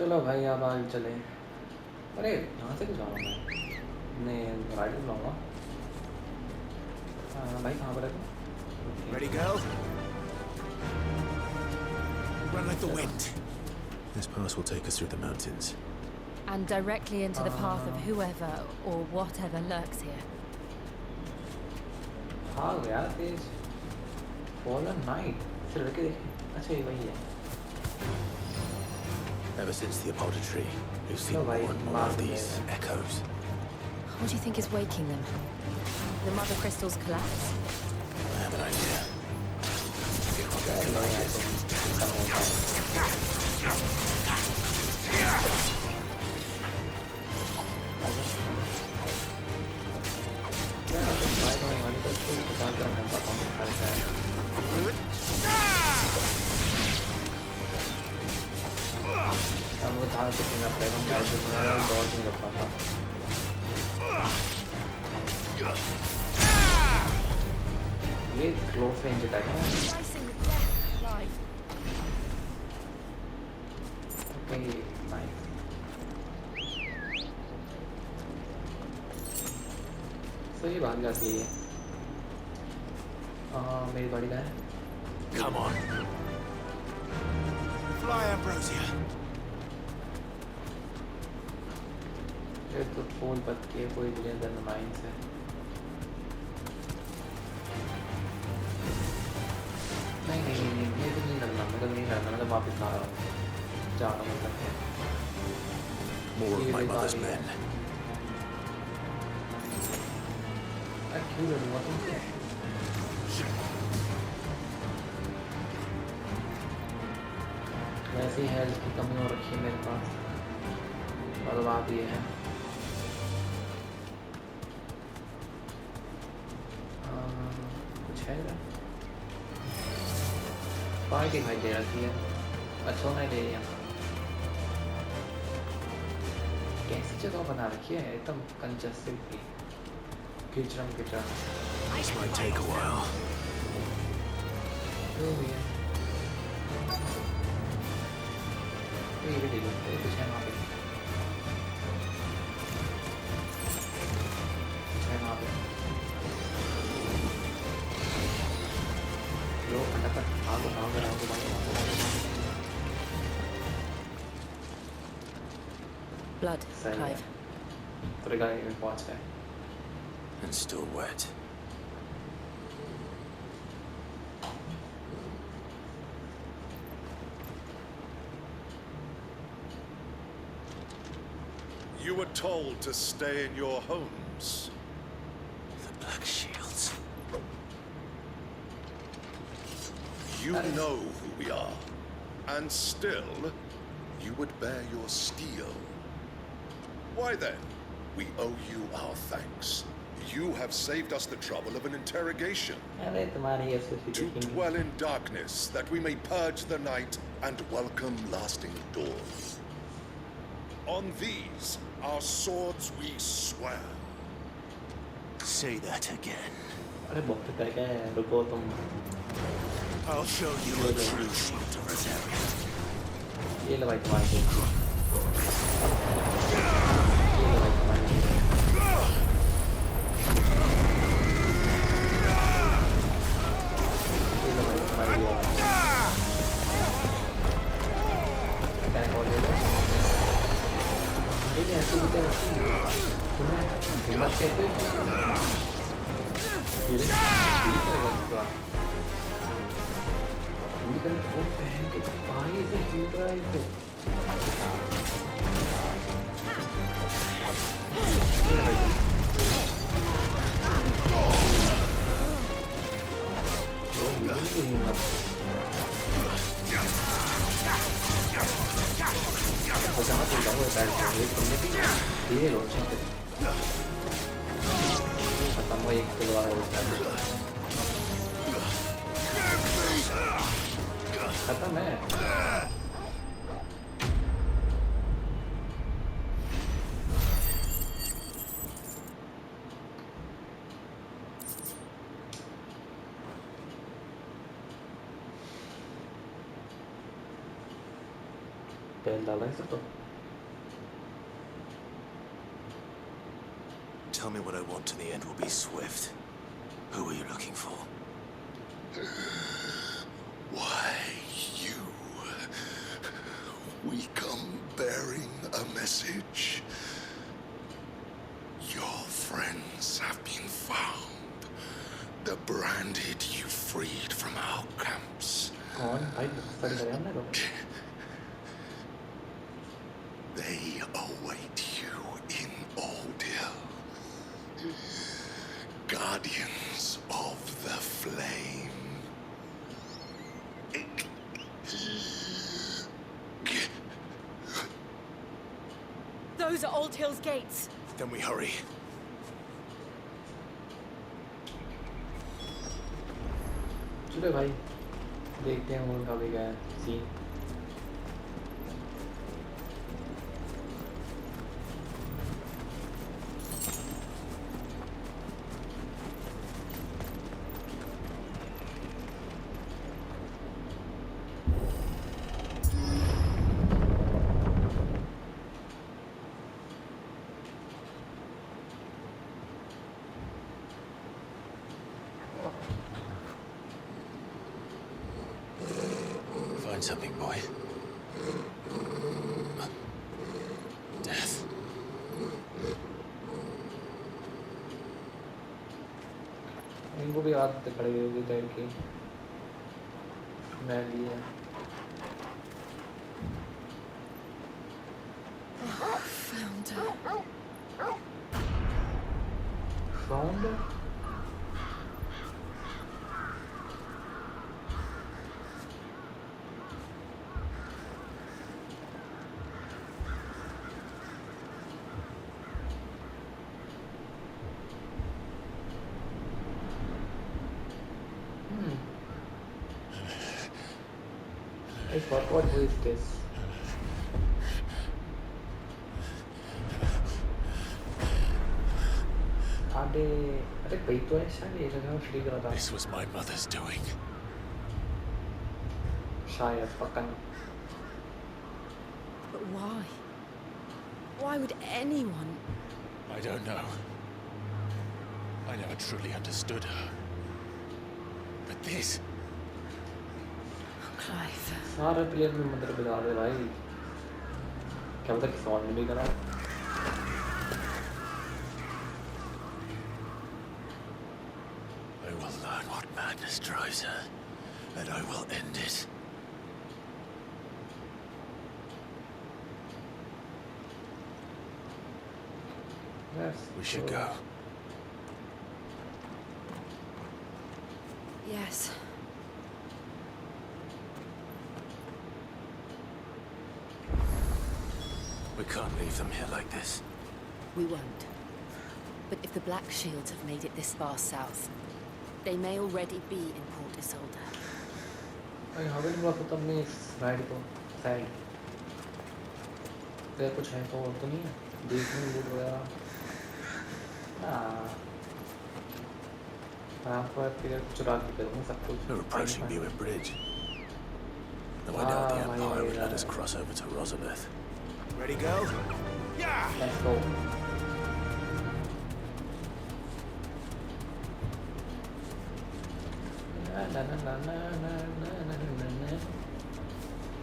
चलो भाई अब आगे चले। अरे यहाँ से क्यों जाऊँ मैं? नहीं राइट में जाऊँगा। भाई कहाँ पर है तू? Ready, girl? Run like the wind. This pass will take us through the mountains. And directly into the path of whoever or whatever lurks here. भाग यार तेज। Fallen Knight। फिर लड़के देखे। अच्छा ये वही है। Ever since the apothecary, we've seen No, more I- and more of these echoes. What do you think is waking them? The mother crystals collapse? I have an idea. ये close range attack है। Okay nice. सही भाग जाती है। मेरी गाड़ी का है। Come on. Fly, Ambrosia. ये तो फूल पत्ती है कोई बिलियन माइंस है। नहीं ये तो नहीं लड़ना मतलब नहीं लड़ना मतलब वापस आ रहा हूँ जा रहा हूँ मतलब More of my mother's men. क्यों लड़ूंगा तुमसे? वैसे ही हेल्थ की कमी हो रखी है मेरे पास और बात ये है कुछ है क्या? पार्टी दिखाई दे रही है। अच्छा नहीं दे रही कैसी जगह बना रखी है एकदम कंजस्टेड की किचरम This might take a while. जो भी है तो ये भी देखो ये कुछ है वहाँ पे कुछ है वहाँ पे लो फटाफट भागो भागो भागो भागो भागो Blood, Clive. तो रिगा ये पहुँच गए And still wet. You were told to stay in your homes. The Black Shields. You know who we are, and still, you would bear your steel. Why then, we owe you our thanks. You have saved us the trouble of an interrogation. अरे तुम्हारी ऐसे To dwell in darkness, that we may purge the night and welcome lasting dawn. On these, our swords we swear. Say that again. अरे बहुत क्या क्या है रुको तुम I'll show you a true shield of Rosaria. ये लो भाई तुम्हारे ये लो भाई तुम्हारे ये लो भाई तुम्हारे क्या है और ये लो ये ऐसे होते हैं तुम्हें हिम्मत कैसे ये ठीक है बस इनका वो पहन के पानी से हिल रहा है तो जहाँ तुम जाओ तुमने भी ये लो खत्म हुआ एक किलो वाला खत्म है तेल डाला है सब तो tell me what I want and the end will be swift. Who are you looking for? Why, you. We come bearing a message. Your friends have been found. The branded you freed from our camps. कौन भाई study करे हमने तो They await you in Ordeal. Guardians of the Flame. Those are Old Hill's gates. Then we hurry. चलो भाई देखते हैं उनका भी क्या scene Find something, boy. Death. इनको भी आदत पड़ गई होगी तैर की मैं भी है Found her. Found? What is this? अरे भाई तो ऐसा नहीं है जगह फ्री करा था This was my mother's doing. शायद पक्का But why? Why would anyone? I don't know. I never truly understood her. But this... Clive. सारे प्लेयर में मंदिर बिगा दे भाई क्या पता किसी और ने भी करा I will learn what madness drives her, and I will end it. Yes, We should go. Yes. We can't leave them here like this. We won't. But if the Black Shields have made it this far south, they may already be in Port Isolde. भाई हमें नहीं पता अपनी ride को side तेरा कुछ है तो नहीं है देखने में लूट वगैरह आपको तेरा चुरा के करूँगा सब कुछ We're approaching Buick Bridge. No, I doubt the Empire would let us cross over to Rosabeth. Ready, girl? Yeah! Let's go.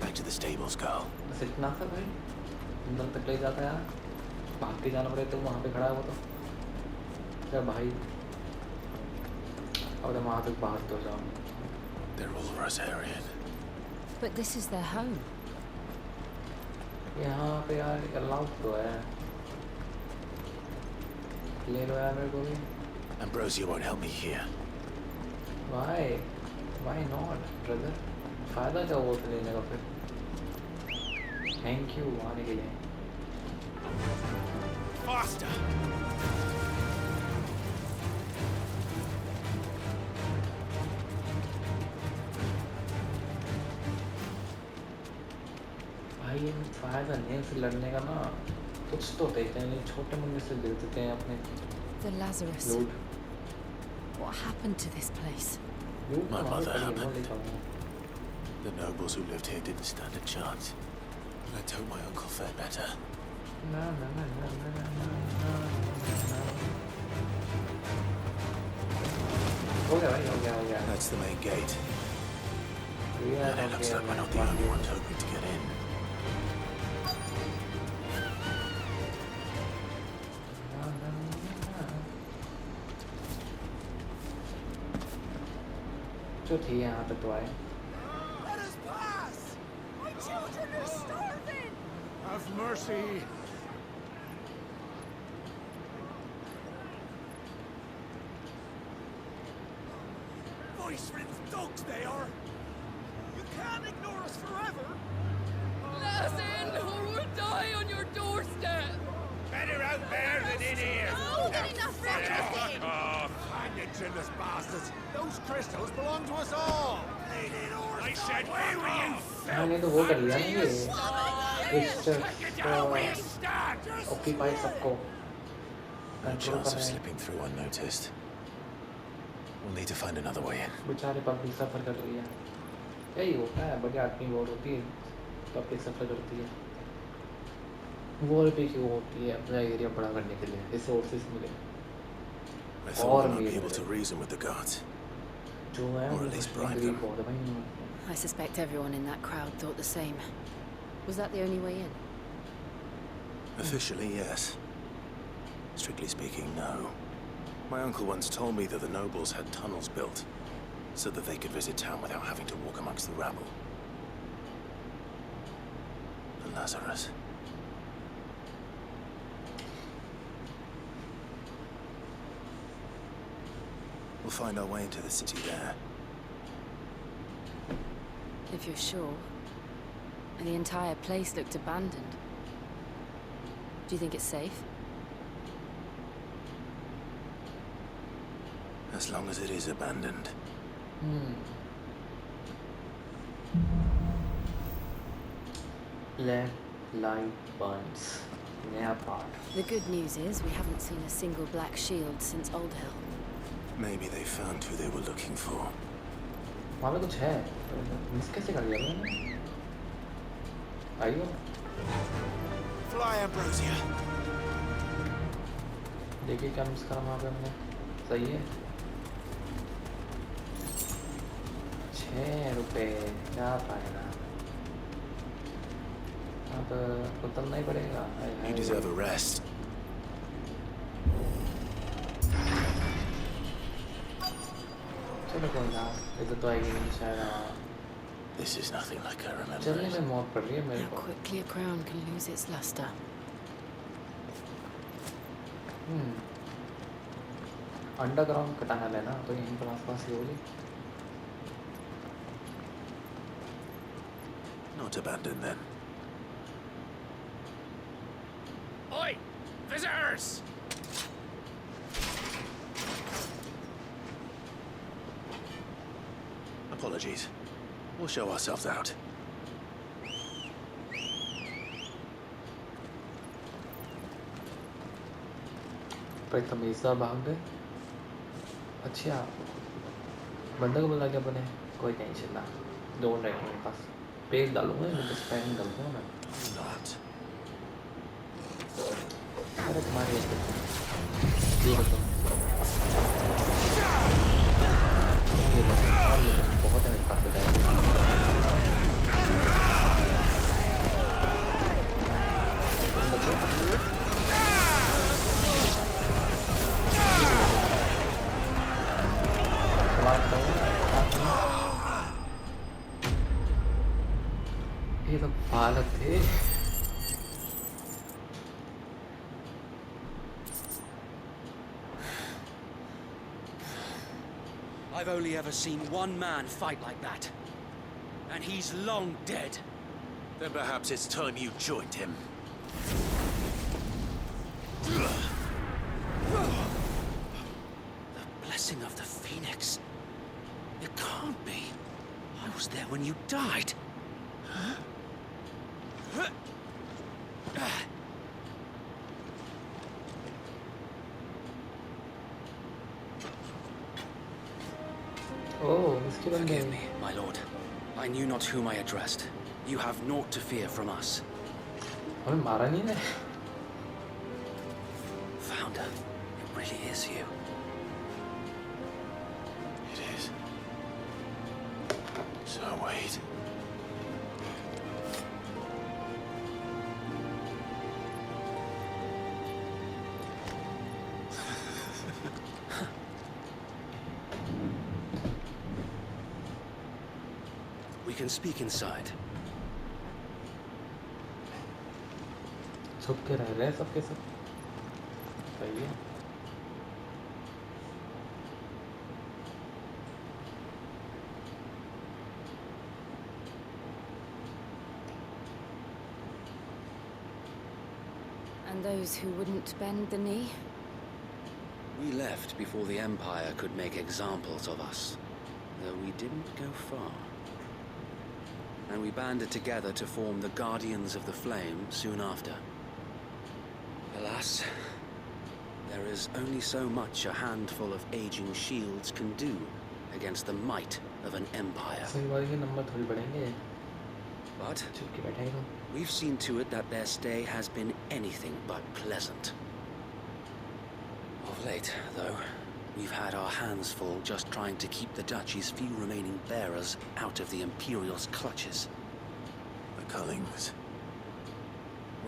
Back to the stables, girl. बस इतना था भाई अंदर तक ले जाता यार भाग के जाना पड़े तो वहाँ पे खड़ा है वो तो क्या भाई अब वहाँ तक बाहर तो जाओ They're all Rosarian. But this is their home. यहाँ पे यार अलाउड तो है ले लो यार मेरे को भी Ambrosia won't help me here. Why not brother फायदा क्या वो तो लेने का फिर थैंक यू आने के लिए Faster! भाई ये फायदा नहीं से लड़ने का ना कुछ तो देते हैं छोटे मुन्ने से दे देते हैं अपने The Lazarus. लूट What happened to this place? लूट My तो mother हमारे happened. ले जाऊंगा The nobles who lived here didn't stand a chance. Let's hope my uncle fared better. ना ना ना ना ना ना ना ना हो गया भाई, हो गया, हो गया। That's the main gate. Yeah, And it looks like we're not the only ones hoping to get in. जो थी यहाँ पे तो आए। Let us pass! My children are starving! Have mercy! Voice-ridden dogs they are! You can't ignore us forever! Let us in, or we'll die on your doorstep! Better out there than in here! More than enough for everything! Hang it, chinless bastards! Those crystals belong to us all! I said, where were you? मैंने तो वो कर लिया ना ये। It's We just stand! occupy सबको No control chance कर of रहे हैं। slipping through unnoticed. We'll need to find another way in. बेचारे पब्लिक सफर कर रही है। यही होता है, बड़ी आदमी वोट होती है, पब्लिक सफर करती है। वॉर भी क्यों होती है? अपना एरिया बड़ा करने के लिए, रिसोर्सेज मिले। I thought we might be able to reason with the guards. जो है Or at least bribe them. बहुत है भाई। I suspect everyone in that crowd thought the same. Was that the only way in? Officially, yes. Strictly speaking, no. My uncle once told me that the nobles had tunnels built so that they could visit town without having to walk amongst the rabble. And Lazarus. We'll find our way into the city there. If you're sure. The entire place looked abandoned. Do you think it's safe? As long as it is abandoned. Let light burns. नया part. The good news is we haven't seen a single black shield since Old Hill. Maybe they found who they were looking for. वहाँ पे कुछ है, miss कैसे कर लिया मैंने? आइयो, Fly, Ambrosia! देखिए क्या मिस करा वहाँ पे हमने, सही है? 6 रुपए, क्या फायदा? अब उतरना ही पड़ेगा। You deserve a rest. चलो कोई ना, इधर तो आएगी नहीं शायद। This is nothing like I remember चलने it. में मौत पड़ रही है मेरे How को। quickly a crown can lose its luster. Underground कटाना लेना तो यहीं पर आसपास ही होगी। Not abandoned then. Oi! Visitors! Apologies. We'll show ourselves out. तमीज़ा भाग गए। अच्छा, बंदा को बुला के अपने कोई टेंशन ना, दोनों रहेंगे मेरे पास। पेज डालूंगा, मैं स्पैम डालूंगा मैं। Not. अरे तुम्हारे ये बताओ, ये बताओ, बहुत है मेरे पास बताया। ये तो बालक थे। I've only ever seen one man fight like that. And he's long dead. Then perhaps it's time you joined him. The blessing of the Phoenix. It can't be. I was there when you died. Oh, इसके बंदे Forgive me, my lord. I knew not whom I addressed. You have naught to fear from us. हमें मारा नहीं है। Founder, it really is you. It is. So wait. We can speak inside. छुप के रह रहे हैं सबके सब सही है And those who wouldn't bend the knee? We left before the Empire could make examples of us, though we didn't go far. And we banded together to form the Guardians of the Flame soon after. Alas, there is only so much a handful of aging shields can do against the might of an empire. सही बात है कि number थोड़ी बढ़ेंगे But छुप के बैठे हैं we've seen to it that their stay has been anything but pleasant. Of late, though, we've had our hands full just trying to keep the Duchy's few remaining bearers out of the Imperial's clutches. The Cullings.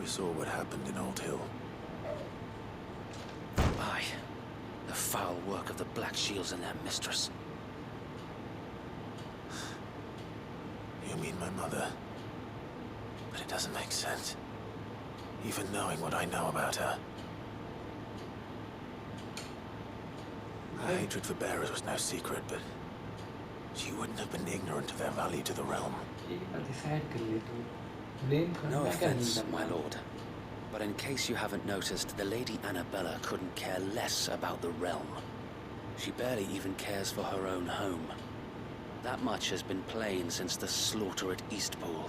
We saw what happened in Old Hill. Aye, the foul work of the Black Shields and their mistress. You mean my mother? But it doesn't make sense. Even knowing what I know about her. Her hatred for bearers was no secret, but she wouldn't have been ignorant of their value to the realm. No offense, my lord. But in case you haven't noticed, the Lady Annabella couldn't care less about the realm. She barely even cares for her own home. That much has been plain since the slaughter at Eastpool.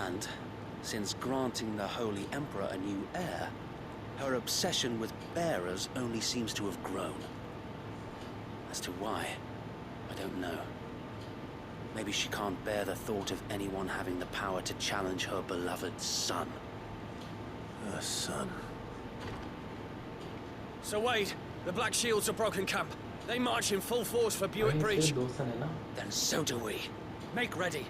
And, since granting the Holy Emperor a new heir, her obsession with bearers only seems to have grown. As to why, I don't know. Maybe she can't bear the thought of anyone having the power to challenge her beloved son. Her son? Sir Wade, the Black Shields have broken camp. They march in full force for Buick Breach. Then so do we. Make ready.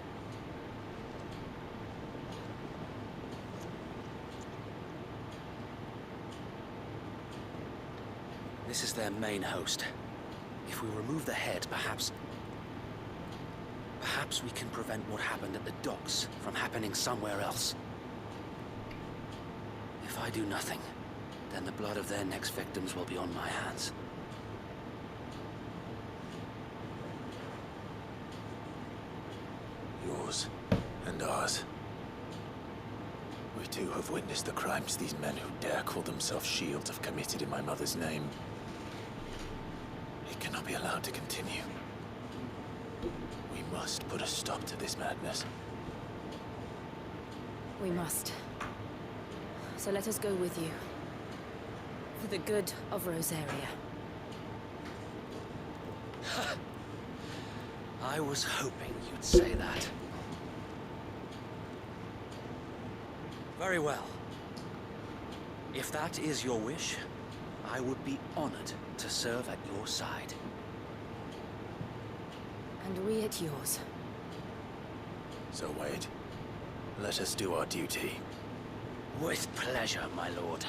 This is their main host. If we remove the head, perhaps we can prevent what happened at the docks from happening somewhere else. If I do nothing, then the blood of their next victims will be on my hands. Yours and ours. We too have witnessed the crimes these men who dare call themselves shields have committed in my mother's name. It cannot be allowed to continue. We must put a stop to this madness. We must. So let us go with you. For the good of Rosaria. I was hoping you'd say that. Very well. If that is your wish, I would be honored to serve at your side. And we at yours. So Wade, let us do our duty. With pleasure, my lord.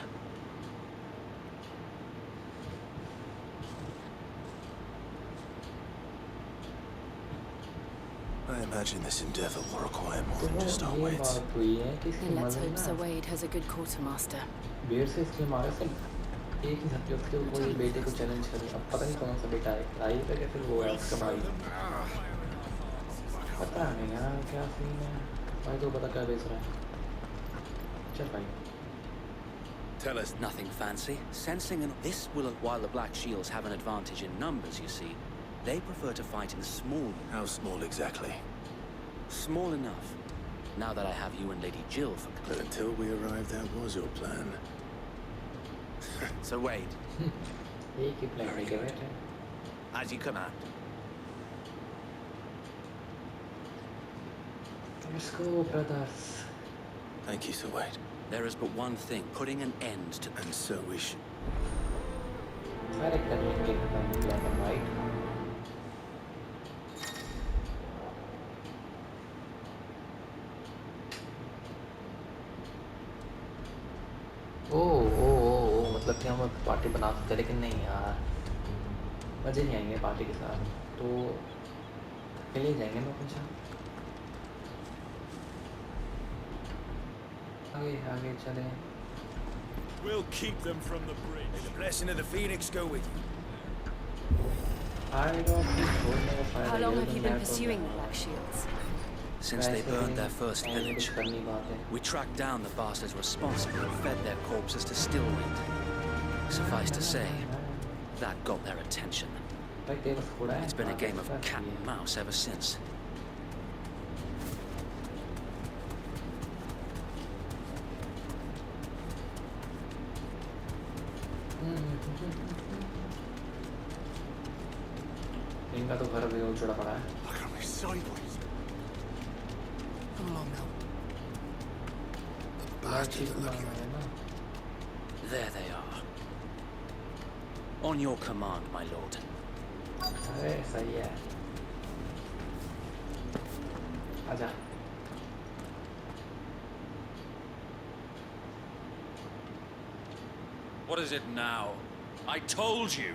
I imagine this endeavor will require more than just our weights. Then let's hope Sir Wade has a good quartermaster. बेर से इसके मारे से एक ही धक्के उसके ऊपर ये बेटे को चैलेंज करे अब पता नहीं कौन सा बेटा है लाई पे क्या फिर वो है उसका भाई पता नहीं यार क्या सीन है भाई तो पता क्या बेच रहा है चल भाई Tell us. Nothing fancy. Sensing this will, while the Black Shields have an advantage in numbers, you see, they prefer to fight in small. How small exactly? Small enough. Now that I have you and Lady Jill for... But until we arrived, that was your plan. So Wade. एक ही plan लेके बैठे As you command. Let's go, brothers. Thank you, Sir Wade. There is but one thing, putting an end to... And so we should... अरे कर लेंगे खत्म black and white. ओ मतलब कि हम पार्टी बना सकते हैं, लेकिन नहीं यार मज़े नहीं आएंगे पार्टी के साथ, तो अकेले जाएंगे ना कुछ। आगे आगे चलें। We'll keep them from the bridge. May the blessing of the Phoenix go with you. I don't think How long have you been pursuing the Black Shields? Since they burned their first village, we tracked down the bastards responsible and fed their corpses to stillweed. Suffice to say, that got their attention. It's been a game of cat and mouse ever since. इनका तो घर भी उजड़ा पड़ा है। Look at me sideways. Come along now. There they are. On your command, my lord. अरे सही है। आजा। What is it now? I told you.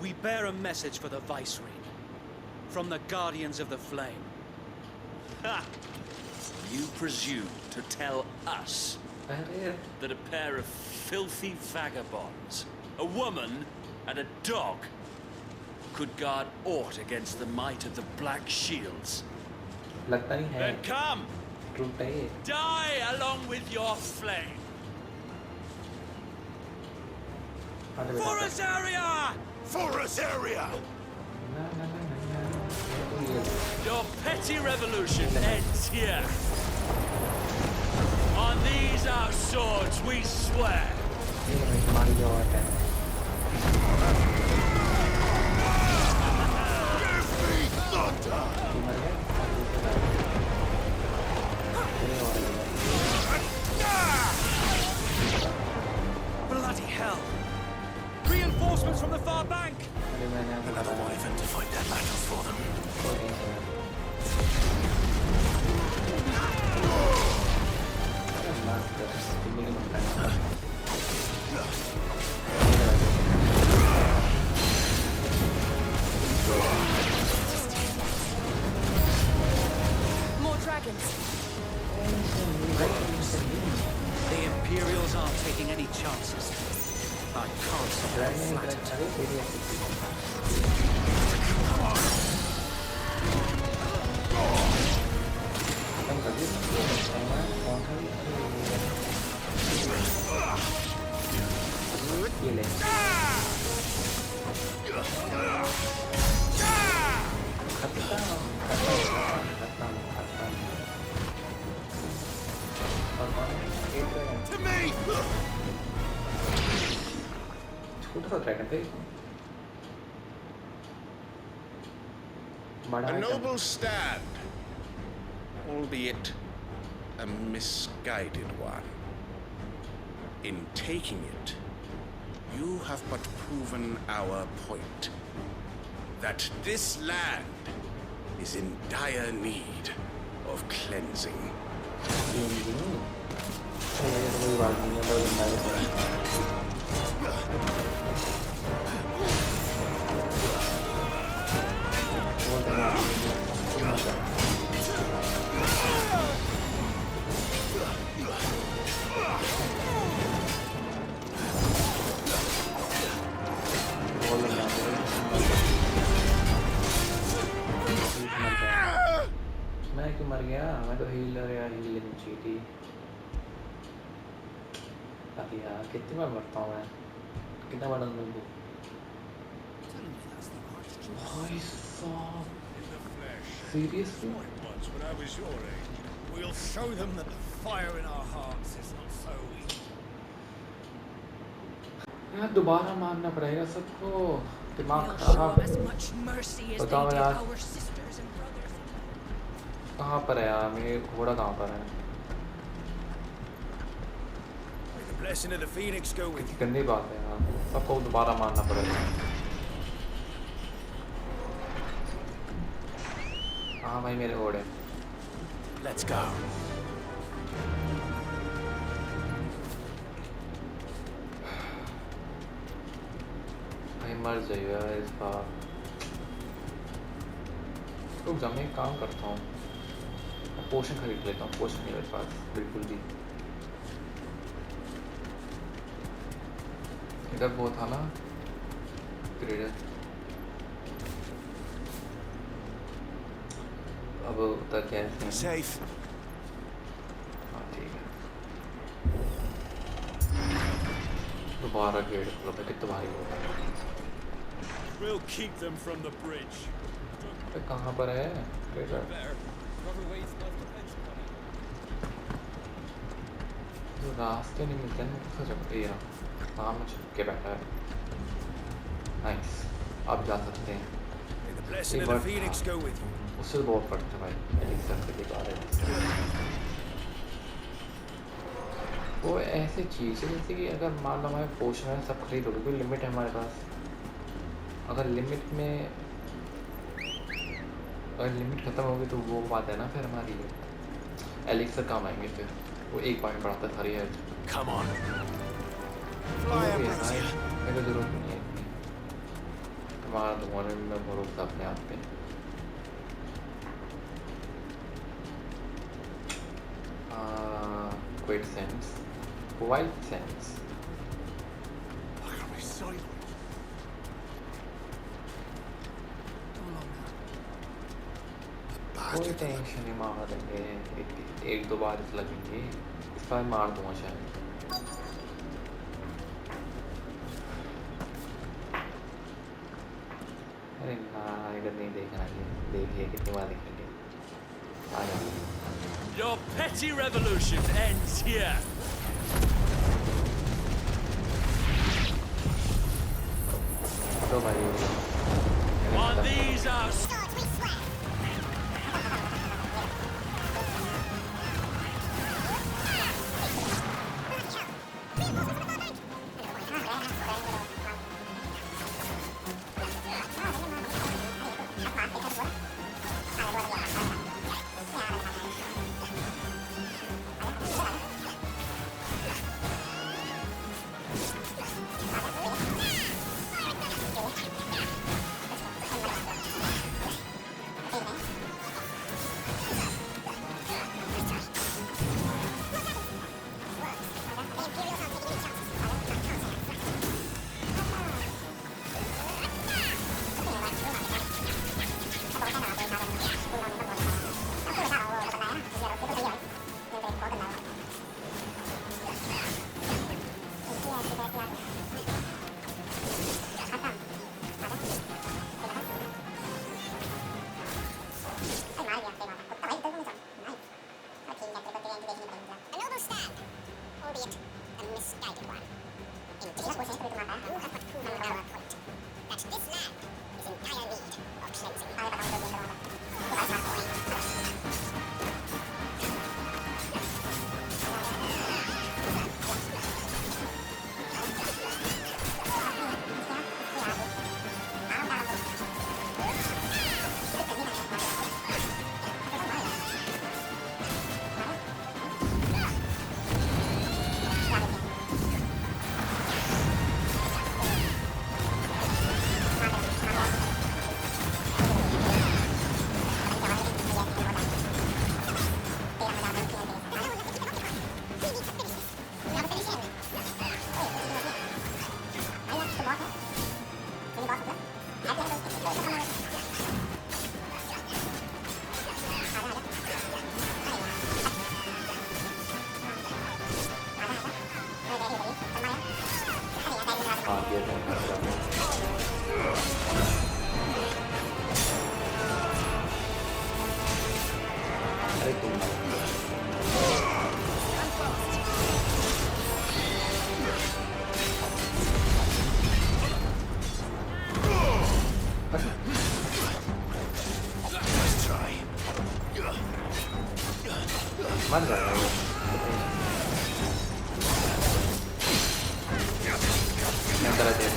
We bear a message for the Viceroy. From the Guardians of the Flame. Ha! You presume to tell us that a pair of filthy vagabonds, a woman and a dog, could guard aught against the might of the Black Shields? लगता नहीं है। Then come! टूटा ही। Die along with your flame! For Azaria! For Azaria! Your petty revolution ends here. On these our swords we swear. Bloody hell! Reinforcements from the far bank! Another wyvern to fight their battles for them. More dragons. The Imperials aren't taking any chances. I can't stop being flattered. ये ले। To me! छोटा सा dragon थे। A noble stand, albeit a misguided one. In taking it, you have but proven our point. That this land is in dire need of cleansing. मैं क्यों मर गया? मैं तो हील लेनी चाहिए थी। अभी यार कितनी बार मरता हूँ मैं? कितना बड़ा नंबर? भाई साहब, seriously? Once when I was your age, we'll show them that the fire in our hearts is not so weak. यार दोबारा मारना पड़ेगा सबको। दिमाग We'll खराब show है। as much mercy as they बताओ did यार। our sisters and brothers. कहाँ पर है यार? मेरे घोड़ा कहाँ पर है? May the blessing of the Phoenix go with you. गंदी बात है यार। सबको दोबारा मारना पड़ेगा। हाँ भाई मेरे घोड़े। Let's go. भाई मर जाइए यार इस बार। रुक जा, मैं एक काम करता हूँ, पोशन खरीद लेता हूँ। पोशन नहीं मेरे पास बिल्कुल भी। इधर वो था ना ग्रेडर, अब उतर क्या है? Safe. हाँ ठीक है। दोबारा गेट खोलो, मैं कितना भारी हो गया। We'll keep them from the bridge. अरे कहाँ पर है grader? There. Whoever waits left the bench coming. जो रास्ते नहीं मिलते हैं कितना जगह ये रहा, सामने छुप के बैठा है। नाइस, अब जा सकते हैं। May the blessing of the Phoenix go with you. उससे तो बहुत फर्क था भाई, एलिक्सर से दिखा रहे हैं। वो ऐसी चीज़ है जैसे कि अगर मान लो हमारे पोशन है सब खरीद लोगे, कोई लिमिट है हमारे पास। अगर लिमिट में अगर लिमिट ख़त्म होगी तो वो बात है ना फिर हमारी। एलिक्सर काम आएंगे फिर, वो एक पॉइंट बढ़ाता है सारी हेल्थ। Come on. वो Fly, भी है Ambrosia. ना, मेरे को ज़रूरत नहीं है इतनी। हमारा तुम्हारे में भरोसा अपने आप पे। Quite sense. Quite sense. Why are we silent? कोई टेंशन नहीं, मार देंगे। एक दो बार लगेंगे, इस बार मार दूंगा शायद। अरे ना इधर नहीं देखना है, देखिए कितनी बार देखेंगे। आ जाओ। Your petty revolution ends here. तो भाई On these are मर जाएगा वो। मैं तरह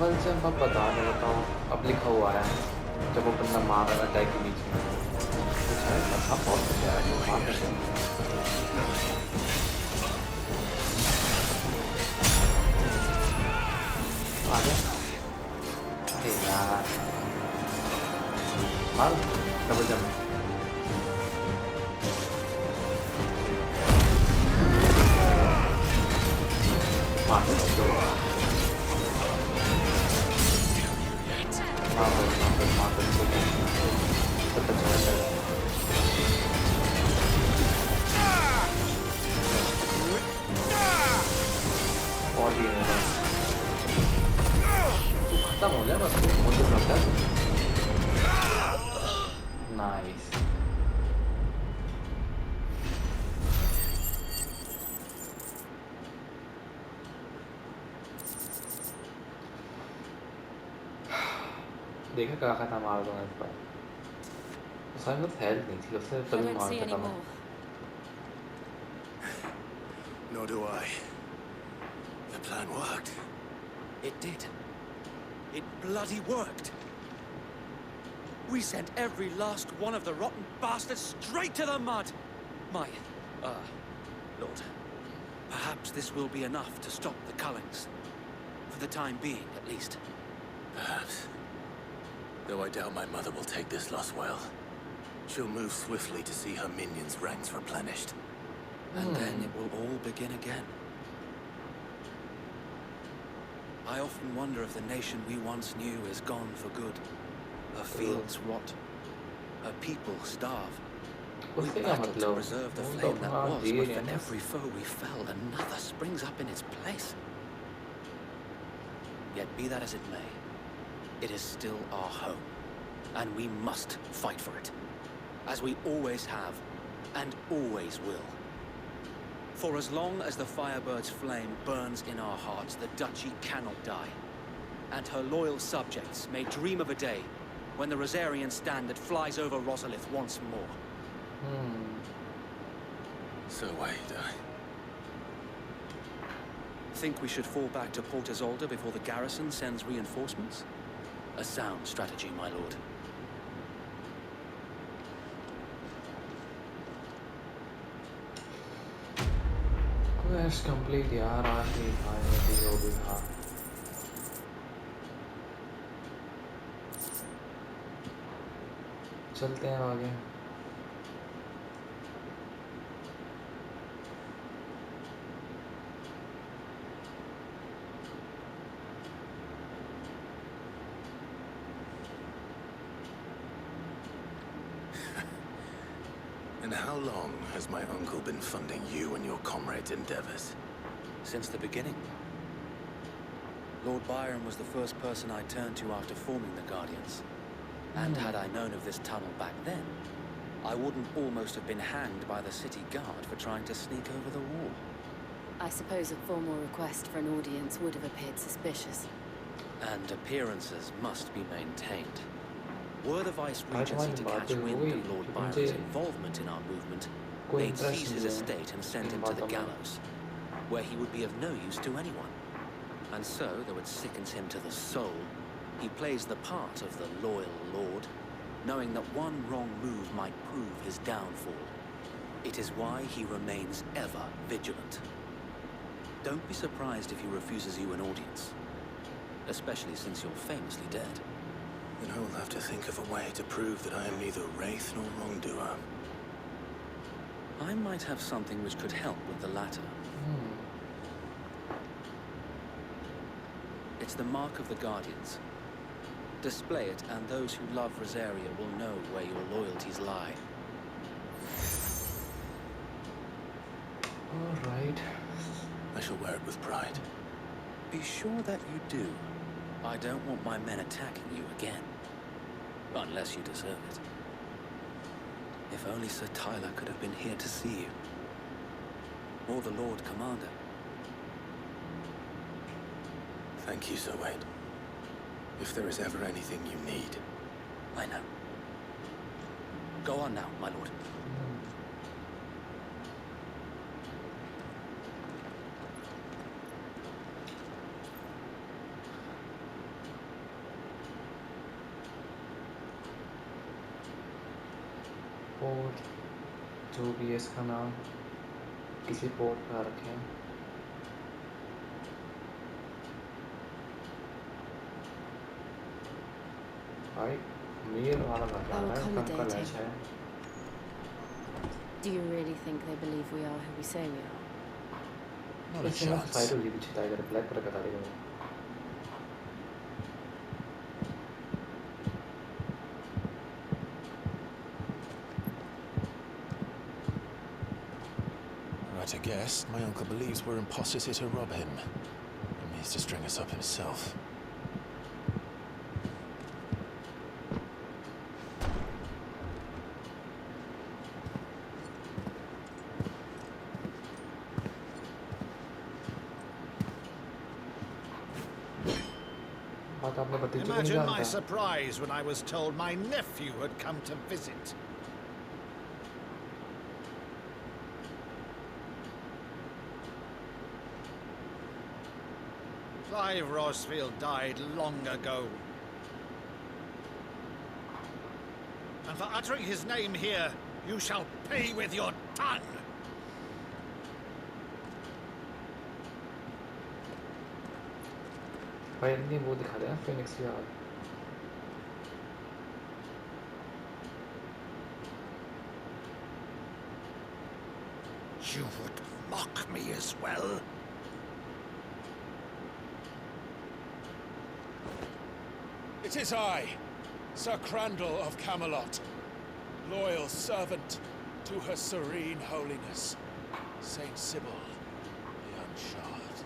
कल से हमको पता नहीं, बताओ अब लिखा हुआ है जब वो बंदा मार रहा है अटैक के बीच में कुछ है, अब बहुत कुछ है मार कैसे आ गया। अरे यार मार डबल जंप मार और भी खत्म हो जाए बस मुझे लगता है। नाइस देखा क्या खत्म मार दूंगा इस बार उसमें तो हेल्थ नहीं थी उससे I तभी don't मार see any सकता मैं। more. Nor do I. The plan worked. It did. It bloody worked. We sent every last one of the rotten bastards straight to the mud. My, Lord, perhaps this will be enough to stop the Cullings. For the time being, at least. Perhaps. Though I doubt my mother will take this loss well. She'll move swiftly to see her minions' ranks replenished. And then it will all begin again. I often wonder if the nation we once knew is gone for good. Her fields rot. Her people starve. We battled to preserve the flame that was, but for every foe we fell, another springs up in its place. Yet be that as it may, it is still our home, and we must fight for it, as we always have, and always will. For as long as the Firebird's flame burns in our hearts, the Duchy cannot die. And her loyal subjects may dream of a day when the Rosarian standard flies over Rosalith once more. So wait, Think we should fall back to Port Isolde before the garrison sends reinforcements? A sound strategy, my lord. Quest complete यार आखिरी final जो भी था चलते हैं आगे And how long has my uncle been funding you and your comrades' endeavors? Since the beginning. Lord Byron was the first person I turned to after forming the Guardians. And had I known of this tunnel back then, I wouldn't almost have been hanged by the city guard for trying to sneak over the wall. I suppose a formal request for an audience would have appeared suspicious. And appearances must be maintained. Were the Vice-Regency to catch wind of Lord Byron's involvement in our movement, they'd seize his estate and send him to the gallows, where he would be of no use to anyone. And so, though it sickens him to the soul, he plays the part of the loyal lord, knowing that one wrong move might prove his downfall. It is why he remains ever vigilant. Don't be surprised if he refuses you an audience, especially since you're famously dead. Then I will have to think of a way to prove that I am neither wraith nor wrongdoer. I might have something which could help with the latter. It's the mark of the Guardians. Display it, and those who love Rosaria will know where your loyalties lie. All right. I shall wear it with pride. Be sure that you do. I don't want my men attacking you again. Unless you deserve it. If only Sir Tyler could have been here to see you. Or the Lord Commander. Thank you, Sir Wade. If there is ever anything you need. I know. Go on now, my lord. Port जो भी है इसका नाम किसी port का रखें। भाई मीर वाला लग रहा है accommodate कंकल him. है। Do you really think they believe we are who we say we are? Not a इससे मैं chance. साइड होगी पीछे टाइगर ब्लैक कलर का tiger. Right, I guess my uncle believes we're imposters here to rob him. He needs to string us up himself. बात आपने भतीजे को नहीं Imagine my जानता। surprise when I was told my nephew had come to visit. Clive Rosfield died long ago. And for uttering his name here, you shall pay with your tongue. भाई इतनी वो दिखा रहे हैं फिनिक्स यार। You would mock me as well? It is I, Sir Crandall of Camelot, loyal servant to Her Serene Holiness, Saint Sybil the Unshod.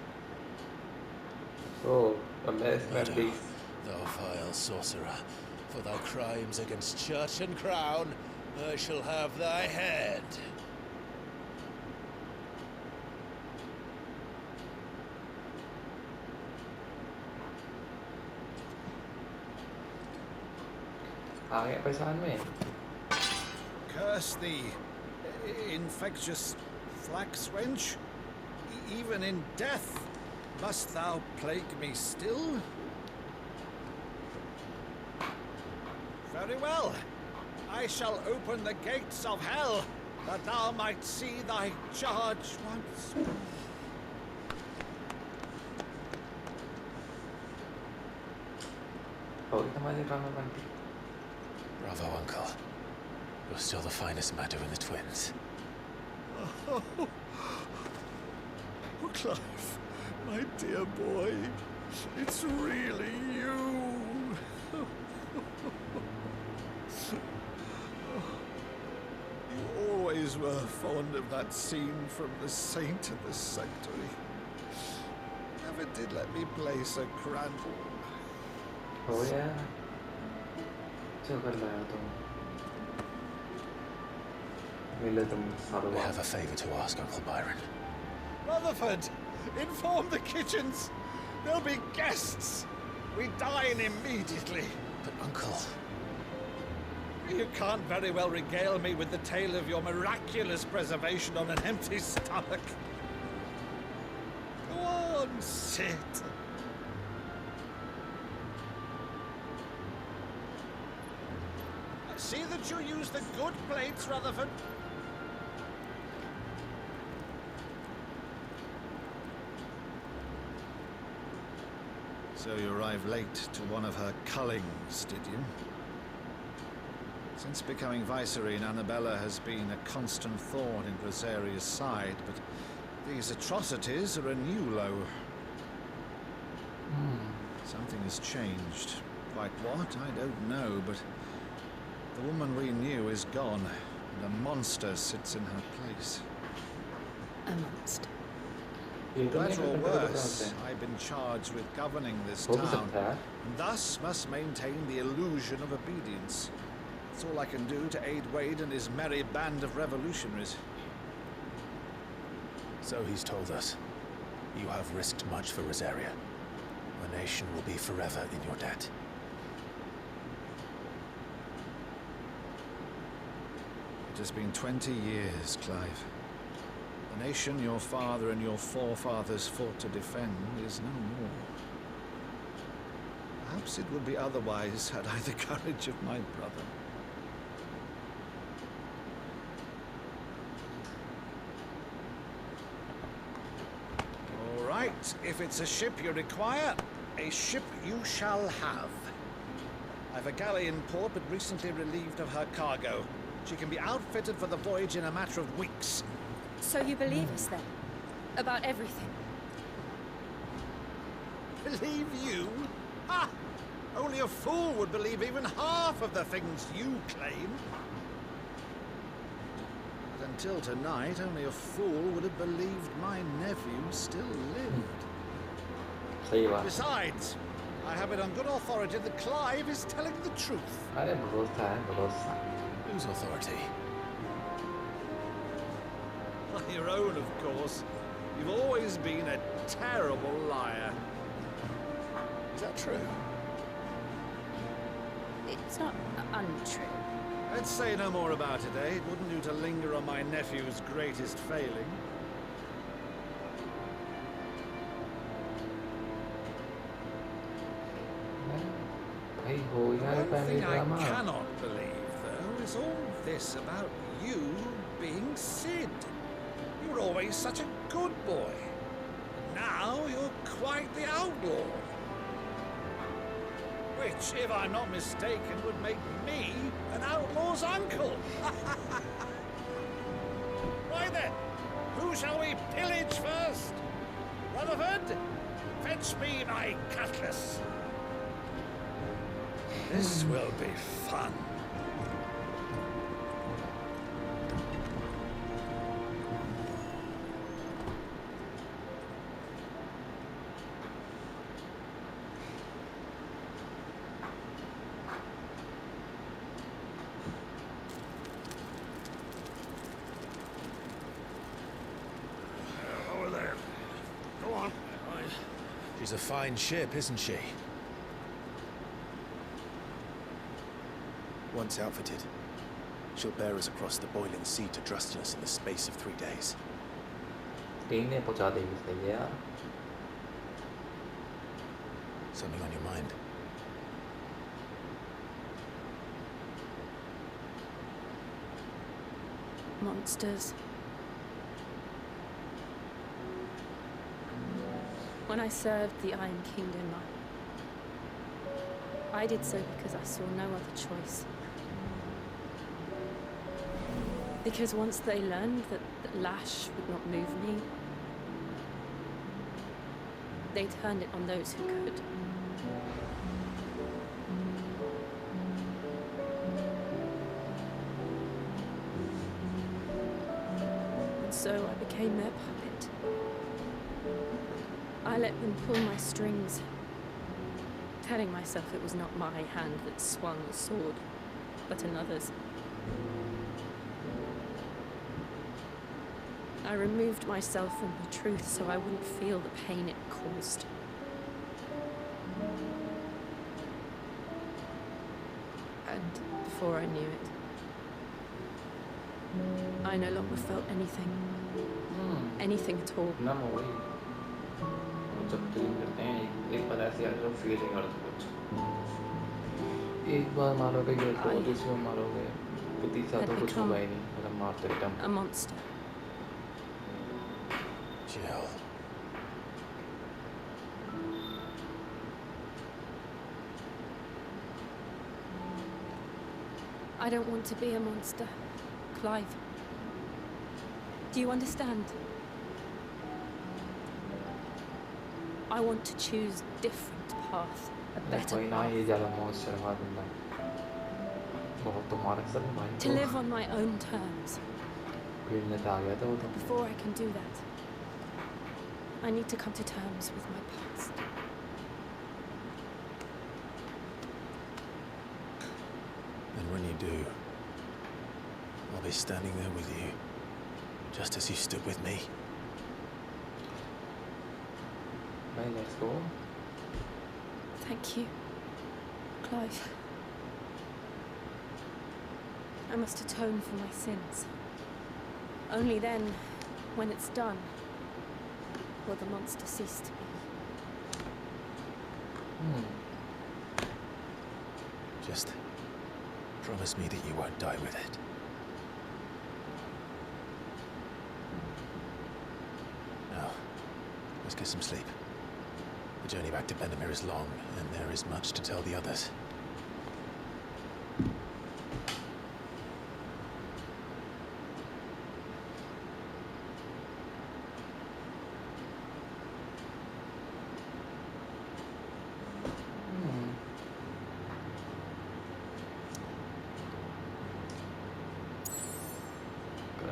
Oh, a mess man Widow, beast। thou vile sorcerer, for thy crimes against church and crown, I shall have thy head. आ गया पहचान में। Curse thee, infectious flax wench. Even in death, must thou plague me still? Very well. I shall open the gates of hell, that thou might see thy charge once more. हो गई तुम्हारी drama बनती। Bravo, uncle. You're still the finest Maddu in the twins. Oh, Clive, my dear boy, it's really you. You always were fond of that scene from The Saint and the Sanctuary. Never did let me play Sir Crandall. हो गया। चल कर लाया तुम। मिले तुम सालों I बाद। have a favor to ask, Uncle Byron. Rutherford, inform the kitchens. There'll be guests. We dine immediately. But, Uncle... You can't very well regale me with the tale of your miraculous preservation on an empty stomach. Go on, sit. See that you use the good plates, Rutherford. So you arrived late to one of her cullings, did you? Since becoming Vicereine, Annabella has been a constant thorn in Rosaria's side, but these atrocities are a new low. Something has changed. Quite what, I don't know, but the woman we knew is gone, and a monster sits in her place. A monster. ये तो Better or नहीं worse, I've been charged with governing this हो भी town, सकता है। and thus must maintain the illusion of obedience. It's all I can do to aid Wade and his merry band of revolutionaries. So he's told us. You have risked much for Rosaria. The nation will be forever in your debt. It has been 20 years, Clive. The nation your father and your forefathers fought to defend is no more. Perhaps it would be otherwise had I the courage of my brother. But if it's a ship you require, a ship you shall have. I've a galley in port, but recently relieved of her cargo. She can be outfitted for the voyage in a matter of weeks. So you believe us then? About everything? Believe you? Ha! Only a fool would believe even half of the things you claim. But until tonight, only a fool would have believed my nephew still lived. सही बात. Besides, I have it on good authority that Clive is telling the truth. अरे भरोसा है भरोसा. Whose authority? On your own, of course. You've always been a terrible liar. Is that true? It's not untrue. Let's say no more about it, eh? It wouldn't do to linger on my nephew's greatest failing. भाई हो यार One family thing I drama. cannot believe, though, is all this about you being Sid. You were always such a good boy. Now you're quite the outlaw. Which, if I'm not mistaken, would make me an outlaw's uncle. Right then, who shall we pillage first? Rutherford, fetch me my cutlass. This will be fun. Over there. Go on. She's a fine ship, isn't she? Once outfitted, she'll bear us across the boiling sea to Drustinus in the space of 3 days. Team ने पहुंचा देगी सही है यार. Something on your mind? Monsters. When I served the Iron Kingdom, I did so because I saw no other choice. Because once they learned that Lash would not move me, they turned it on those who could. And so I became their puppet. I let them pull my strings, telling myself it was not my hand that swung the sword, but another's. I removed myself from the truth so I wouldn't feel the pain it caused. And before I knew it, I no longer felt anything. Anything at all. ना हो गई. जब dream करते हैं एक बार ऐसे आ जाओ feeling और कुछ. एक बार मारोगे ये तो दूसरी बार मारोगे. तो तीसरा तो कुछ होगा ही नहीं. मतलब मारते एकदम. A monster. Jill. I don't want to be a monster, Clive. Do you understand? I want to choose a different path, a better कोई ना path. ये ज़्यादा मौज चढ़वा दूँगा. बहुत तुम्हारे सर में भाई. To live on my own terms. Field में आ गया था वो तो. Before I can do that, I need to come to terms with my past. And when you do, I'll be standing there with you, just as you stood with me. भाई let's go. Thank you, Clive. I must atone for my sins. Only then, when it's done, will the monster cease to be. Just promise me that you won't die with it. Now, let's get some sleep. The journey back to Benamir is long, and there is much to tell the others.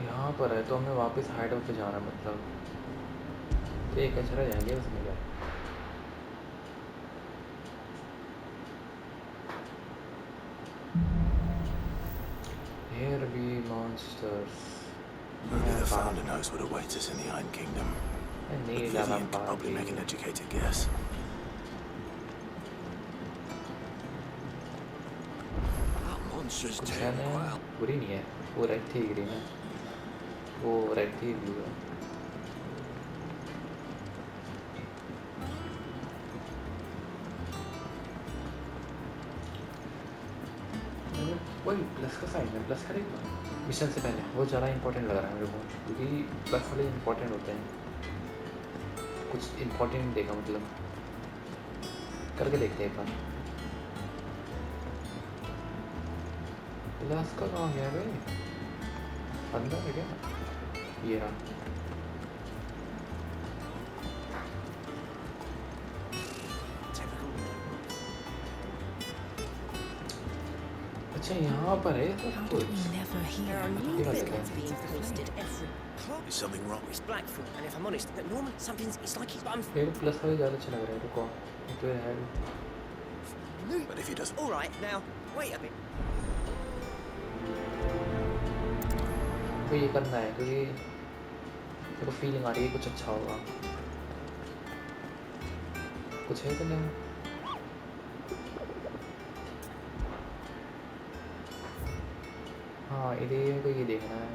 यहाँ पर है तो हमें वापस hideout पे जाना, मतलब ठीक है चला जाएंगे उसमें क्या। Here be monsters. Only the founder knows what awaits us in the Iron Kingdom. But Vivian could probably make an educated guess. That monster's कुछ है tail. ना, Well, बुरी नहीं है, वो रेड थी ग्रीन है, वो रेड थी ब्लू है। वही प्लस का साइन है, प्लस करेगा मिशन से पहले, वो ज़्यादा इंपॉर्टेंट लग रहा है मेरे को, क्योंकि प्लस वाले इंपॉर्टेंट होते हैं, कुछ इंपॉर्टेंट देगा मतलब। करके देखते हैं एक बार। प्लस का कहाँ गया भाई, अंदर है क्या, ये रहा। अच्छा यहाँ पर है सब कुछ। There are new ये वाला beacons क्या? being posted every. Is something wrong? It's Blackthorn, and if I'm honest, that Norman, something's. It's like he's. I'm. मेरे को प्लस वाले ज़्यादा अच्छा लग रहा है, रुको तो है। But if he doesn't... All right, now wait a bit. तो ये करना है क्योंकि मेरे को फीलिंग आ रही है कुछ अच्छा होगा। कुछ है तो नहीं, हाँ इधर को ये देखना है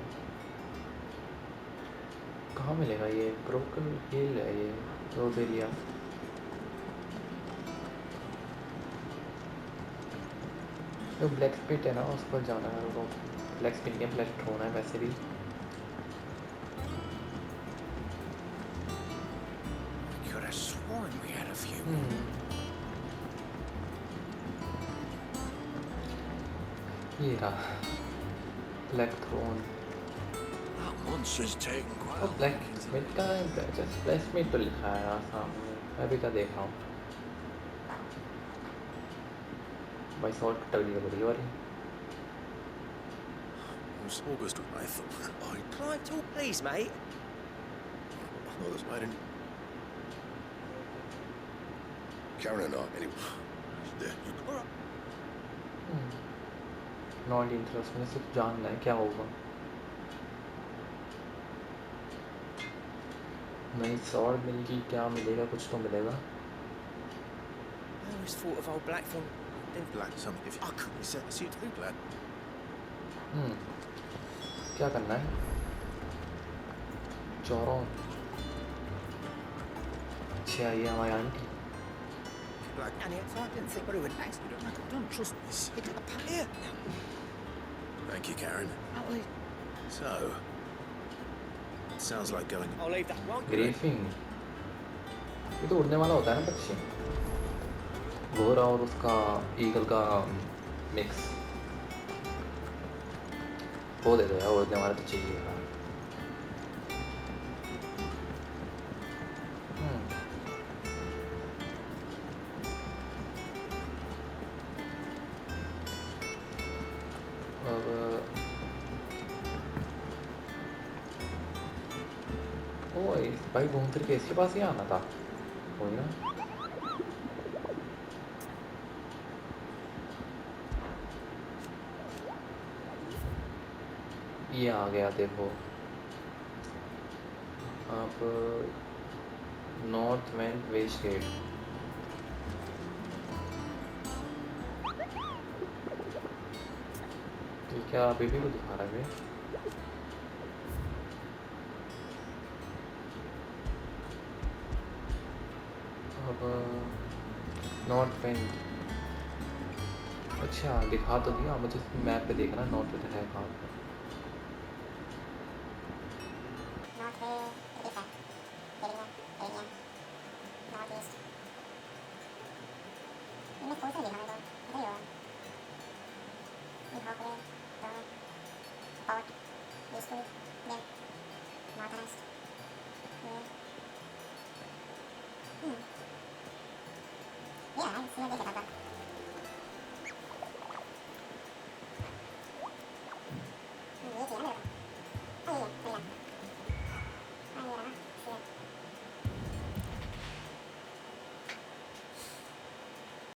कहाँ मिलेगा ये, ब्रोकन हिल है ये, रोज एरिया। तो ब्लैक स्पिट है ना, उस पर जाना है मेरे को। ब्लैक स्पिन के ब्लैक होना है वैसे भी। Could have sworn we had a few. ये रहा black throne. that monster's taken quite और a black liking to smith का जस्ट ब्लैक स्मिथ तो लिखा है यहाँ सामने, मैं भी क्या देख रहा हूँ भाई। सॉल्ट टक दिया बड़ी वाली। It was August, I thought. Can I talk, please, mate? I didn't... Karen and I, anyway. There, you go. Not interest, मुझे सिर्फ जानना है क्या होगा। नई सॉर्ड मिलेगी, क्या मिलेगा, कुछ तो मिलेगा। I always thought of old Blackthorn. Then Glad something. If I couldn't set the suit too glad. क्या करना है, चौरों अच्छा ये हमारी aunty. and it's I didn't think, but it would actually don't like don't trust me. It up here. Thank you, Karen. Oh, So... It sounds like going... I'll leave that one. ग्रेफिंग, ये तो उड़ने वाला होता है ना पक्षी, घोड़ा और उसका ईगल का मिक्स। वो दे दो यार, उड़ने वाला तो चाहिए यार। अब ओ भाई घूम फिर के इसके पास ही आना था, वही ना। ये आ गया देखो, आप नॉर्थ वेंट वेस्ट गेट। तो क्या अभी भी को दिखा रहा है? अब नॉर्थ वेंट, अच्छा दिखा तो दिया मुझे, मैप पे देखना नॉर्थ वेंट है कहाँ पे। port, useful, then modernized. Yeah. Yeah, I see what they did about that.